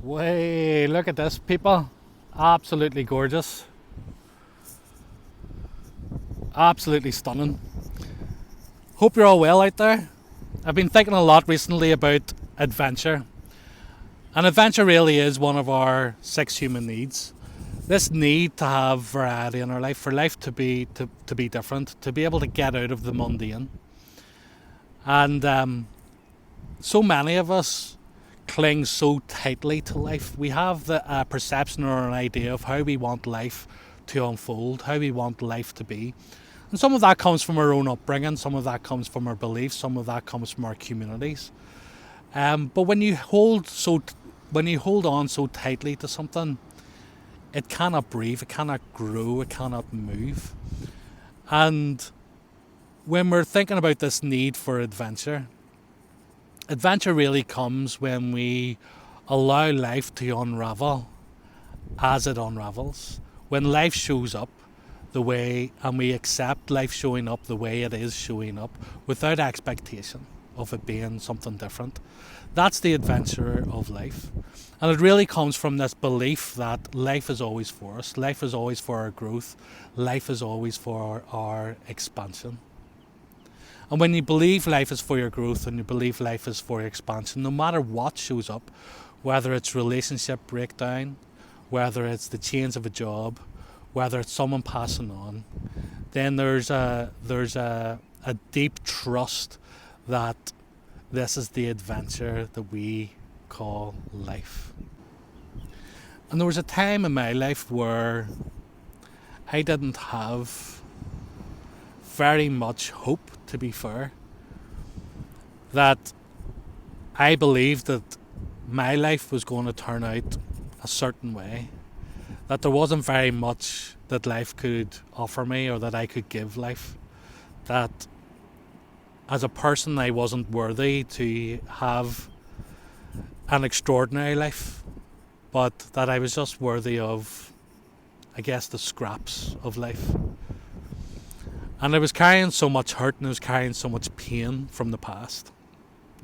Way, look at this, people. Absolutely gorgeous. Absolutely stunning. Hope you're all well out there. I've been thinking a lot recently about adventure. And adventure really is one of our 6 human needs. This need to have variety in our life, for life to be different, to be able to get out of the mundane. And so many of us cling so tightly to life. We have the perception or an idea of how we want life to unfold, how we want life to be. And some of that comes from our own upbringing, some of that comes from our beliefs, some of that comes from our communities. But when you hold on so tightly to something, it cannot breathe, it cannot grow, it cannot move. And when we're thinking about this need for adventure really comes when we allow life to unravel as it unravels. When life shows up the way, and we accept life showing up the way it is showing up without expectation of it being something different. That's the adventure of life. And it really comes from this belief that life is always for us, life is always for our growth, life is always for our expansion. And when you believe life is for your growth and you believe life is for your expansion, no matter what shows up, whether it's relationship breakdown, whether it's the change of a job, whether it's someone passing on, then there's a deep trust that this is the adventure that we call life. And there was a time in my life where I didn't have very much hope, to be fair, that I believed that my life was going to turn out a certain way, that there wasn't very much that life could offer me or that I could give life, that as a person I wasn't worthy to have an extraordinary life, but that I was just worthy of, I guess, the scraps of life. And I was carrying so much hurt and I was carrying so much pain from the past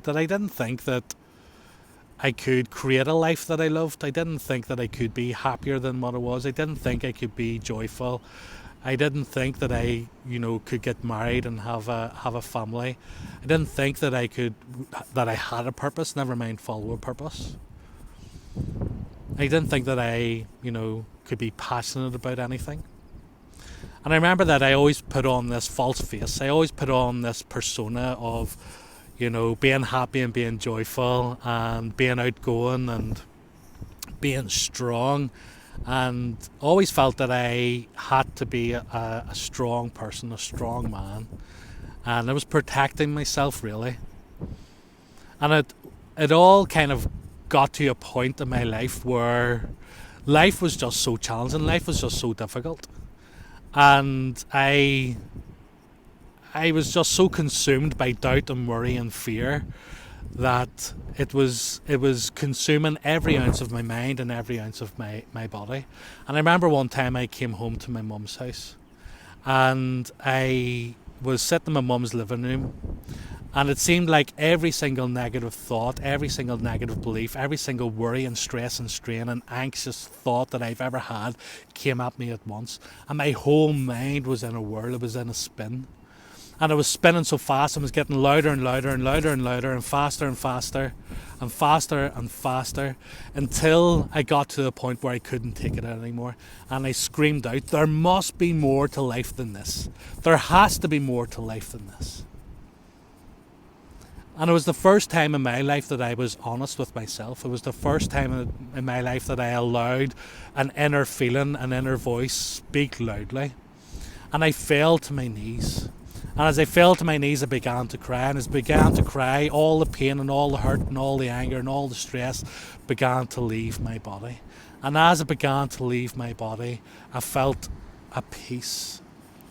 that I didn't think that I could create a life that I loved. I didn't think that I could be happier than what I was. I didn't think I could be joyful. I didn't think that I, could get married and have a family. I didn't think that I had a purpose, never mind follow a purpose. I didn't think that I, could be passionate about anything. And I remember that I always put on this false face. I always put on this persona of, being happy and being joyful and being outgoing and being strong, and always felt that I had to be a strong person, a strong man, and I was protecting myself really. And it all kind of got to a point in my life where life was just so challenging, life was just so difficult, and I was just so consumed by doubt and worry and fear that it was consuming every ounce of my mind and every ounce of my body. And I remember one time I came home to my mum's house and I was sitting in my mum's living room, and it seemed like every single negative thought, every single negative belief, every single worry and stress and strain and anxious thought that I've ever had came at me at once, and my whole mind was in a whirl, it was in a spin. And I was spinning so fast, and was getting louder and louder and louder and louder and faster and faster and faster and faster, until I got to the point where I couldn't take it anymore. And I screamed out, there must be more to life than this. There has to be more to life than this. And it was the first time in my life that I was honest with myself. It was the first time in my life that I allowed an inner feeling, an inner voice speak loudly. And I fell to my knees. And as I fell to my knees, I began to cry. And as I began to cry, all the pain and all the hurt and all the anger and all the stress began to leave my body. And as it began to leave my body, I felt a peace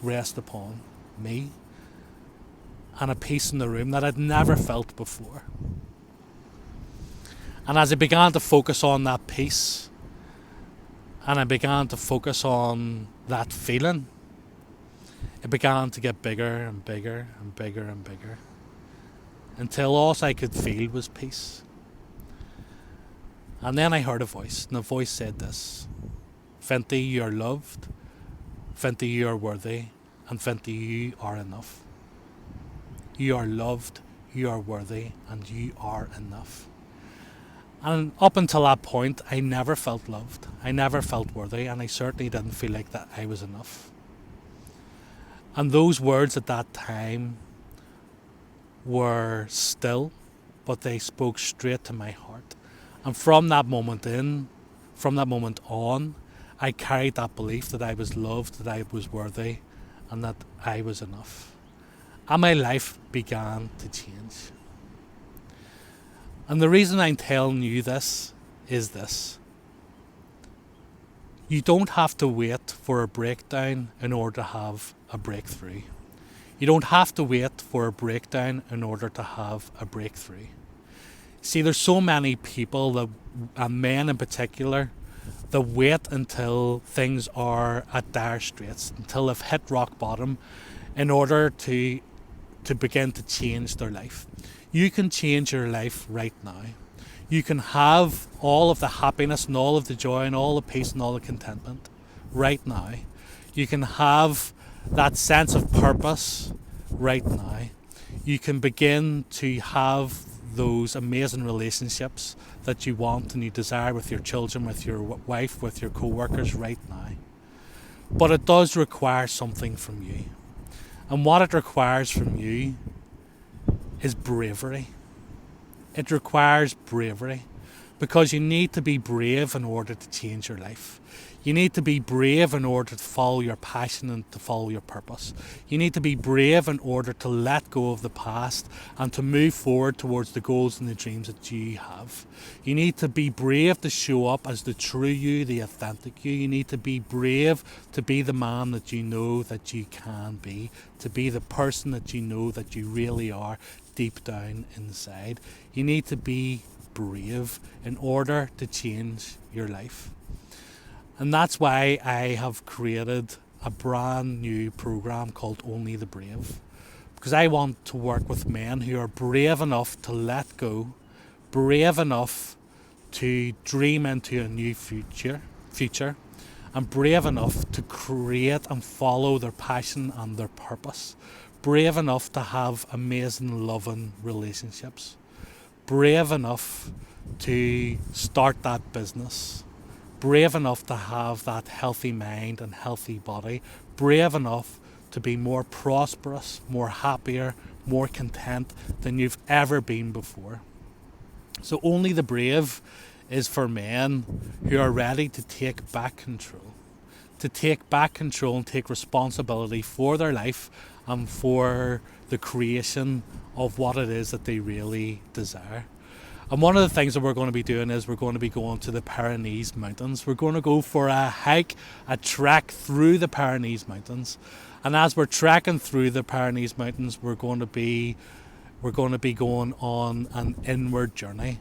rest upon me, and a peace in the room that I'd never felt before. And as I began to focus on that peace, and I began to focus on that feeling, it began to get bigger and bigger and bigger and bigger, until all I could feel was peace. And then I heard a voice, and the voice said this: Finty, you are loved. Finty, you are worthy. And Finty, you are enough. You are loved, you are worthy, and you are enough. And up until that point, I never felt loved. I never felt worthy, and I certainly didn't feel like that I was enough. And those words at that time were still, but they spoke straight to my heart. And from that moment on, I carried that belief that I was loved, that I was worthy, and that I was enough. And my life began to change. And the reason I'm telling you this is this: you don't have to wait for a breakdown in order to have a breakthrough. You don't have to wait for a breakdown in order to have a breakthrough. See, there's so many people, that, and men in particular, that wait until things are at dire straits, until they've hit rock bottom, in order to begin to change their life. You can change your life right now. You can have all of the happiness and all of the joy and all the peace and all the contentment right now. You can have that sense of purpose right now. You can begin to have those amazing relationships that you want and you desire with your children, with your wife, with your co-workers right now. But it does require something from you. And what it requires from you is bravery. It requires bravery, because you need to be brave in order to change your life. You need to be brave in order to follow your passion and to follow your purpose. You need to be brave in order to let go of the past and to move forward towards the goals and the dreams that you have. You need to be brave to show up as the true you, the authentic you. You need to be brave to be the man that you know that you can be, to be the person that you know that you really are deep down inside. You need to be brave in order to change your life. And that's why I have created a brand new program called Only the Brave. Because I want to work with men who are brave enough to let go, brave enough to dream into a new future, and brave enough to create and follow their passion and their purpose. Brave enough to have amazing, loving relationships. Brave enough to start that business. Brave enough to have that healthy mind and healthy body. Brave enough to be more prosperous, more happier, more content than you've ever been before. So Only the Brave is for men who are ready to take back control. To take back control and take responsibility for their life and for the creation of what it is that they really desire. And one of the things that we're going to be doing is we're going to be going to the Pyrenees Mountains. We're going to go for a hike, a trek through the Pyrenees Mountains. And as we're trekking through the Pyrenees Mountains, we're going to be going on an inward journey.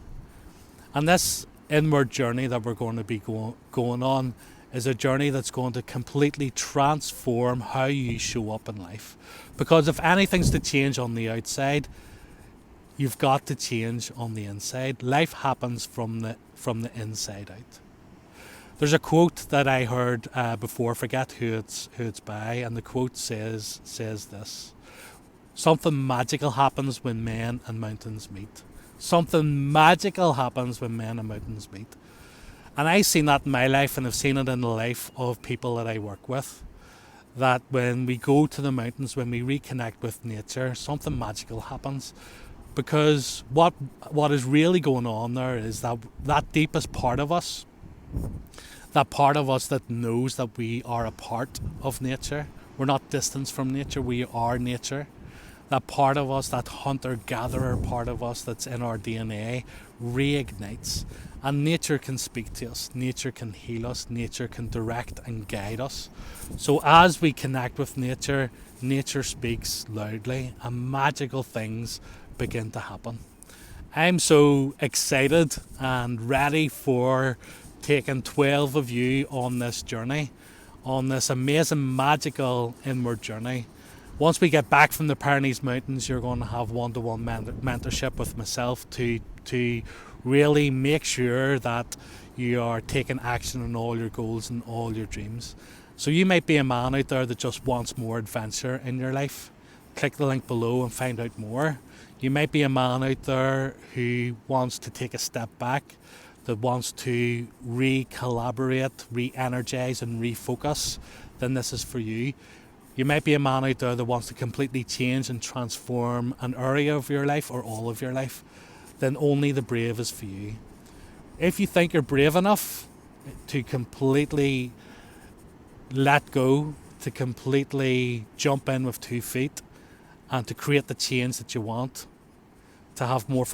And this inward journey that we're going to be going on is a journey that's going to completely transform how you show up in life. Because if anything's to change on the outside, you've got to change on the inside. Life happens from the inside out. There's a quote that I heard before, forget who it's by, and the quote says this: something magical happens when men and mountains meet. Something magical happens when men and mountains meet. And I've seen that in my life, and I've seen it in the life of people that I work with. That when we go to the mountains, when we reconnect with nature, something magical happens. Because what is really going on there is that deepest part of us, that part of us that knows that we are a part of nature. We're not distant from nature, we are nature. That part of us, that hunter-gatherer part of us that's in our DNA, reignites. And nature can speak to us, nature can heal us, nature can direct and guide us. So as we connect with nature, nature speaks loudly and magical things begin to happen. I'm so excited and ready for taking 12 of you on this journey, on this amazing, magical inward journey. Once we get back from the Pyrenees Mountains, you're going to have one-to-one mentorship with myself to Really make sure that you are taking action on all your goals and all your dreams. So you might be a man out there that just wants more adventure in your life. Click the link below and find out more. You might be a man out there who wants to take a step back, that wants to re-collaborate, re-energize and refocus. Then this is for you. You might be a man out there that wants to completely change and transform an area of your life or all of your life. Then only the brave is for you. If you think you're brave enough to completely let go, to completely jump in with 2 feet and to create the change that you want, to have more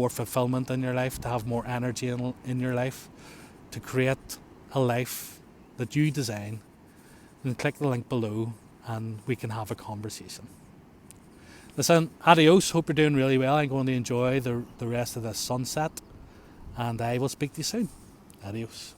fulfillment in your life, to have more energy in your life, to create a life that you design, then click the link below and we can have a conversation. Listen, adios, hope you're doing really well. I'm going to enjoy the rest of the sunset and I will speak to you soon. Adios.